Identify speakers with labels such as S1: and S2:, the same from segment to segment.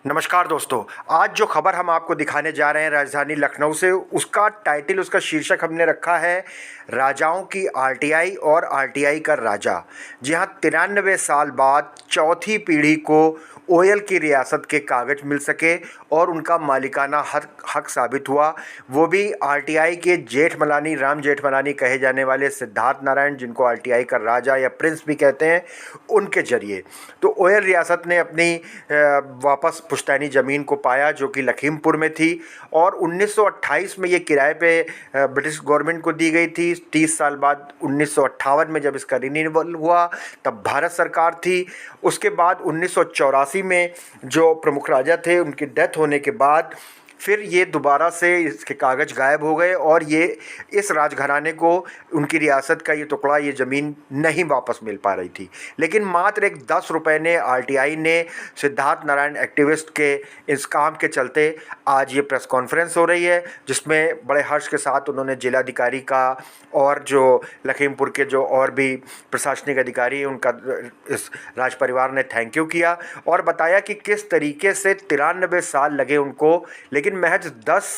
S1: नमस्कार दोस्तों। आज जो खबर हम आपको दिखाने जा रहे हैं राजधानी लखनऊ से, उसका टाइटल, उसका शीर्षक हमने रखा है राजाओं की आरटीआई और आरटीआई का राजा। जी हाँ, 93 साल बाद चौथी पीढ़ी को ओयल की रियासत के कागज मिल सके और उनका मालिकाना हक साबित हुआ, वो भी आरटीआई के जेठमलानी, राम जेठमलानी कहे जाने वाले सिद्धार्थ नारायण, जिनको आरटीआई का राजा या प्रिंस भी कहते हैं, उनके जरिए। तो ओयल रियासत ने अपनी वापस पुश्तैनी ज़मीन को पाया जो कि लखीमपुर में थी, और 1928 में ये किराए पे ब्रिटिश गवर्नमेंट को दी गई थी। 30 साल बाद 1958 में जब इसका रिन्यूअल हुआ तब भारत सरकार थी। उसके बाद 1984 में जो प्रमुख राजा थे उनकी डेथ होने के बाद फिर ये दोबारा से इसके कागज़ गायब हो गए और ये इस राजघराने को उनकी रियासत का ये टुकड़ा, ये ज़मीन नहीं वापस मिल पा रही थी। लेकिन मात्र एक 10 रुपये ने आरटीआई ने सिद्धार्थ नारायण एक्टिविस्ट के इस काम के चलते आज ये प्रेस कॉन्फ्रेंस हो रही है, जिसमें बड़े हर्ष के साथ उन्होंने जिलाधिकारी का और जो लखीमपुर के जो और भी प्रशासनिक अधिकारी हैं उनका, इस राज परिवार ने थैंक यू किया और बताया कि किस तरीके से 93 साल लगे उनको, लेकिन महज 10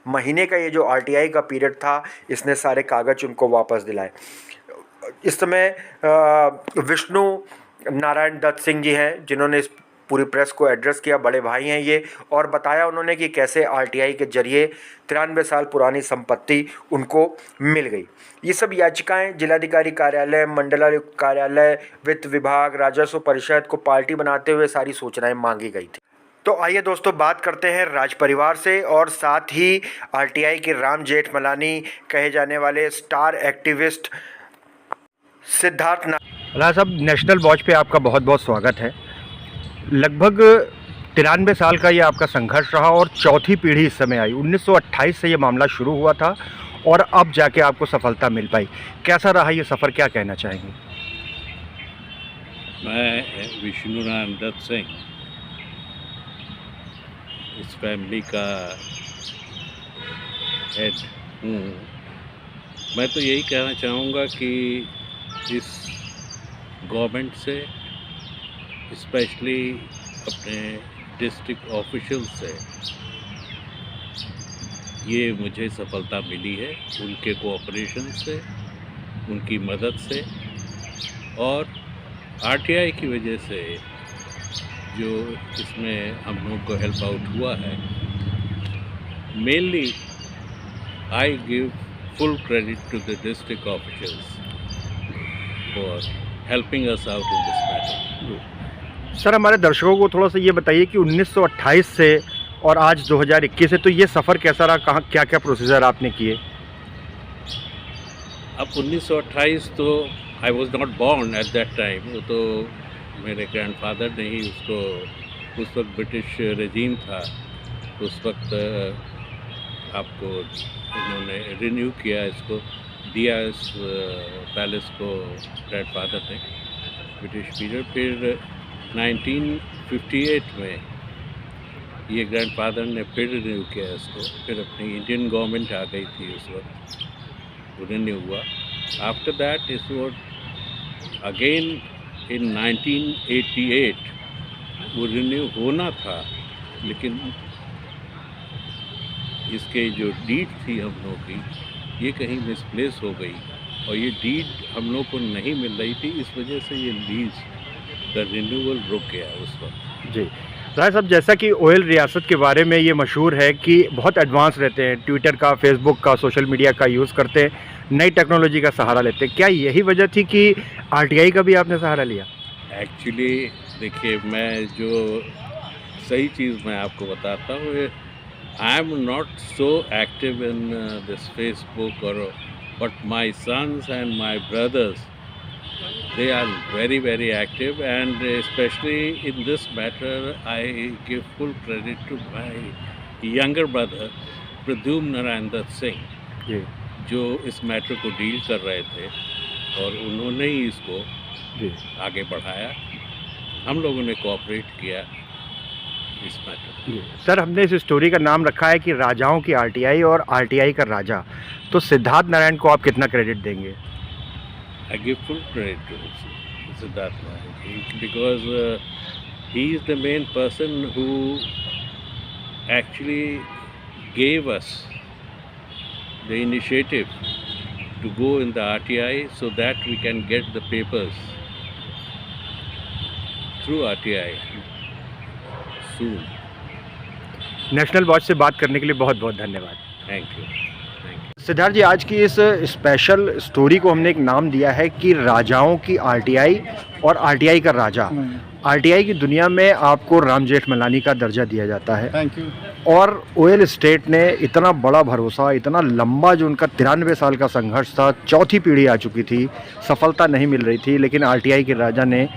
S1: महीने का ये जो आरटीआई का पीरियड था, इसने सारे कागज उनको वापस दिलाए। इस समय विष्णु नारायण दत्त सिंह जी हैं जिन्होंने इस पूरी प्रेस को एड्रेस किया, बड़े भाई हैं ये, और बताया उन्होंने कि कैसे आरटीआई के जरिए 93 साल पुरानी संपत्ति उनको मिल गई। ये सब याचिकाएं जिलाधिकारी कार्यालय, मंडलायुक्त कार्यालय, वित्त विभाग, राजस्व परिषद को पार्टी बनाते हुए सारी सूचनाएं मांगी गई थी। तो आइए दोस्तों, बात करते हैं राज परिवार से और साथ ही आरटीआई के राम जेठमलानी कहे जाने वाले स्टार एक्टिविस्ट सिद्धार्थ राज साहब। नेशनल वॉच पे आपका बहुत बहुत स्वागत है। लगभग 93 साल का ये आपका संघर्ष रहा और चौथी पीढ़ी इस समय आई। 1928 से ये मामला शुरू हुआ था और अब जाके आपको सफलता मिल पाई। कैसा रहा ये सफ़र, क्या कहना चाहेंगे?
S2: मैं विष्णु नारायण दत्त सिंह इस फैमिली का हेड हूँ। मैं तो यही कहना चाहूँगा कि इस गवर्नमेंट से, स्पेशली अपने डिस्ट्रिक्ट ऑफिशियल से, ये मुझे सफलता मिली है उनके कोऑपरेशन से, उनकी मदद से और आरटीआई की वजह से जो इसमें हम लोग को हेल्प आउट हुआ है। Mainly I give full credit to the district officials for helping us out in this matter.
S1: Sir, हमारे दर्शकों को थोड़ा सा ये बताइए कि 1928 से और आज 2021 से तो ये सफ़र कैसा रहा, कहाँ क्या क्या प्रोसीजर आपने किए?
S2: अब 1928 तो I was not born at that time. वो तो मेरे ग्रैंडफादर ने ही उसको, उस वक्त ब्रिटिश रेजीम था, उस वक्त आपको इन्होंने रिन्यू किया, इसको दिया इस पैलेस को ग्रैंडफादर ने, ब्रिटिश पीरियड। फिर 1958 में ये ग्रैंडफादर ने फिर रिन्यू किया इसको। फिर अपनी इंडियन गवर्नमेंट आ गई थी उस वक्त, वो रिन्यू हुआ। आफ्टर दैट इस वक्त अगेन इन 1988 वो रिन्यू होना था, लेकिन इसके जो डीड थी हम लोग की, ये कहीं मिसप्लेस हो गई और ये डीड हम लोग को नहीं मिल रही थी। इस वजह से ये लीज द रिन्यूअल रुक गया उस वक्त।
S1: जी राय साहब, जैसा कि ओयल रियासत के बारे में ये मशहूर है कि बहुत एडवांस रहते हैं, ट्विटर का, फेसबुक का, सोशल मीडिया का यूज़ करते हैं, नई टेक्नोलॉजी का सहारा लेते हैं। क्या यही वजह थी कि आरटीआई का भी आपने सहारा लिया?
S2: एक्चुअली देखिए, मैं जो सही चीज़ मैं आपको बताता हूँ, I am not so active in this Facebook और, but my sons and my brothers, they are very very active, and especially in this matter I give full credit to my younger brother Pradyumna Narayan Dutt Singh, जो इस matter को deal कर रहे थे और उन्होंने ही इसको आगे बढ़ाया। हम लोगों ने कोऑपरेट किया इस मैटर।
S1: सर, हमने इस स्टोरी का नाम रखा है कि राजाओं की आरटीआई और आरटीआई का राजा, तो सिद्धार्थ नारायण को आप कितना क्रेडिट देंगे?
S2: I give full credit to Siddharth Nayak because he is the main person who actually gave us the initiative to go in the RTI so that we can get the papers through RTI soon.
S1: National watch से बात करने के लिए बहुत बहुत धन्यवाद।
S2: Thank you.
S1: Siddharth जी, आज की इस स्पेशल स्टोरी को हमने एक नाम दिया है कि राजाओं की आरटीआई और आरटीआई का राजा। आरटीआई की दुनिया में आपको राम जेठमलानी का दर्जा दिया जाता है।
S3: Thank you.
S1: और ओयल स्टेट ने इतना बड़ा भरोसा, इतना लंबा जो उनका 93 साल का संघर्ष था, चौथी पीढ़ी आ चुकी थी, सफलता नहीं मिल रही थी, लेकिन आरटीआई के राजा ने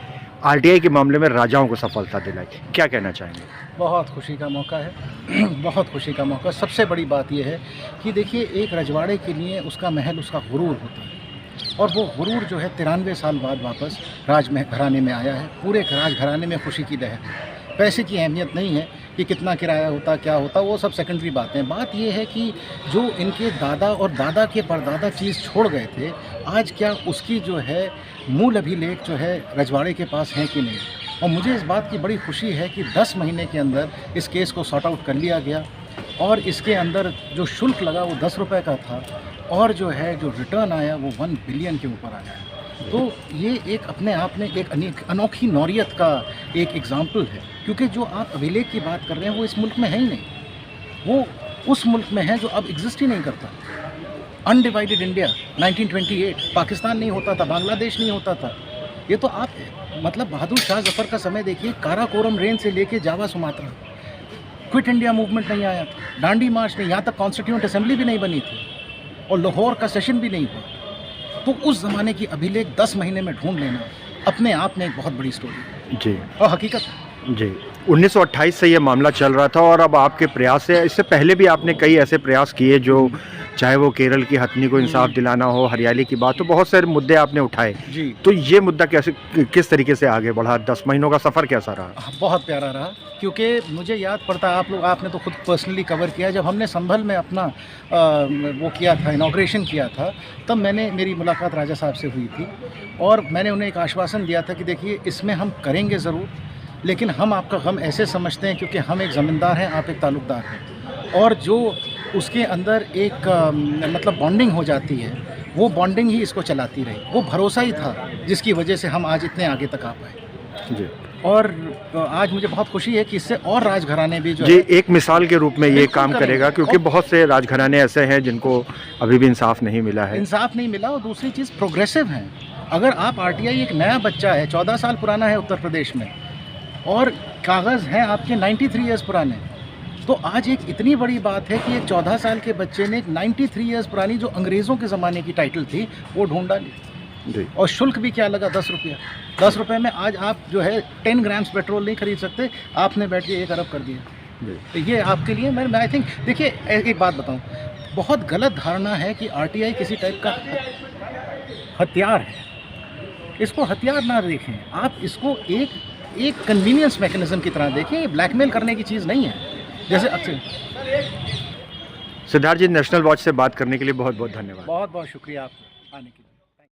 S1: आरटीआई के मामले में राजाओं को सफलता दिलाई। क्या कहना चाहेंगे?
S3: बहुत खुशी का मौका है बहुत खुशी का मौका। सबसे बड़ी बात यह है कि देखिए, एक रजवाड़े के लिए उसका महल, उसका गुरूर होता है, और वो गुरूर जो है 93 साल बाद वापस घराने में आया है। पूरे राजघराने में खुशी की लहर है। पैसे की अहमियत नहीं है कि कितना किराया होता, क्या होता, वो सब सेकेंडरी बातें हैं। बात ये है कि जो इनके दादा और दादा के परदादा चीज़ छोड़ गए थे, आज क्या उसकी जो है मूल अभिलेख जो है रजवाड़े के पास हैं कि नहीं। और मुझे इस बात की बड़ी खुशी है कि 10 महीने के अंदर इस केस को सॉर्ट आउट कर लिया गया, और इसके अंदर जो शुल्क लगा वो 10 रुपये का था, और जो है जो रिटर्न आया वो 1 बिलियन के ऊपर आया है। तो ये एक अपने आप में एक अनोखी नौरियत का एक एग्जाम्पल है, क्योंकि जो आप अभिलेख की बात कर रहे हैं वो इस मुल्क में है ही नहीं, वो उस मुल्क में है जो अब एग्जिस्ट ही नहीं करता। अनडिवाइडेड इंडिया 1928, पाकिस्तान नहीं होता था, बांग्लादेश नहीं होता था। ये तो आप मतलब बहादुर शाह जफ़र का समय देखिए, काराकोरम रेंज से लेके Java Sumatra, quit India movement नहीं आया था, दांडी मार्च नहीं, यहाँ तक कॉन्स्टिट्यूंट असेंबली भी नहीं बनी थी, और लाहौर का सेशन भी नहीं हुआ। तो उस ज़माने की अभिलेख 10 महीने में ढूंढ लेना अपने आप में एक बहुत बड़ी स्टोरी है
S1: जी,
S3: और हकीकत
S1: जी। 1928 से ये मामला चल रहा था, और अब आपके प्रयास से, इससे पहले भी आपने कई ऐसे प्रयास किए, जो चाहे वो केरल की हथनी को इंसाफ दिलाना हो, हरियाली की बात, तो बहुत सारे मुद्दे आपने उठाए
S3: जी।
S1: तो ये मुद्दा कैसे, किस तरीके से आगे बढ़ा? 10 महीनों का सफ़र कैसा रहा?
S3: बहुत प्यारा रहा, क्योंकि मुझे याद पड़ता है, आपने तो खुद पर्सनली कवर किया, जब हमने संभल में अपना वो किया था, इनॉग्रेशन किया था, तब मेरी मुलाकात राजा साहब से हुई थी, और मैंने उन्हें एक आश्वासन दिया था कि देखिए, इसमें हम करेंगे ज़रूर, लेकिन हम आपका गम ऐसे समझते हैं क्योंकि हम एक ज़मींदार हैं, आप एक ताल्लुकदार हैं, और जो उसके अंदर एक मतलब बॉन्डिंग हो जाती है, वो बॉन्डिंग ही इसको चलाती रही। वो भरोसा ही था जिसकी वजह से हम आज इतने आगे तक आ पाए जी। और आज मुझे बहुत खुशी है कि इससे और राजघराने भी जो
S1: जी एक मिसाल के रूप में ये काम करेगा, क्योंकि बहुत से राजघराने ऐसे हैं जिनको अभी भी इंसाफ नहीं मिला है।
S3: इंसाफ नहीं मिला, और दूसरी चीज़ प्रोग्रेसिव हैं। अगर आप आरटीआई एक नया बच्चा है, 14 साल पुराना है उत्तर प्रदेश में, और कागज़ हैं आपके 93 ईयर्स पुराने, तो आज एक इतनी बड़ी बात है कि एक 14 साल के बच्चे ने एक 93 ईयर्स पुरानी जो अंग्रेज़ों के ज़माने की टाइटल थी वो ढूंढ डाली जी। और शुल्क भी क्या लगा? 10 रुपया। 10 रुपये में आज आप जो है 10 ग्राम्स पेट्रोल नहीं खरीद सकते, आपने बैठ के 1 अरब कर दिया जी। तो ये आपके लिए मैं आई थिंक, देखिए एक बात बताऊं, बहुत गलत धारणा है कि आरटीआई किसी टाइप का हथियार है। इसको हथियार ना देखें आप, इसको एक कन्वीनियंस मैकेनिज्म की तरह देखें। ये ब्लैकमेल करने की चीज़ नहीं है। जैसे अक्सर
S1: सिद्धार्थ जी, नेशनल वॉच से बात करने के लिए बहुत बहुत धन्यवाद।
S3: बहुत बहुत शुक्रिया आपको आने के लिए।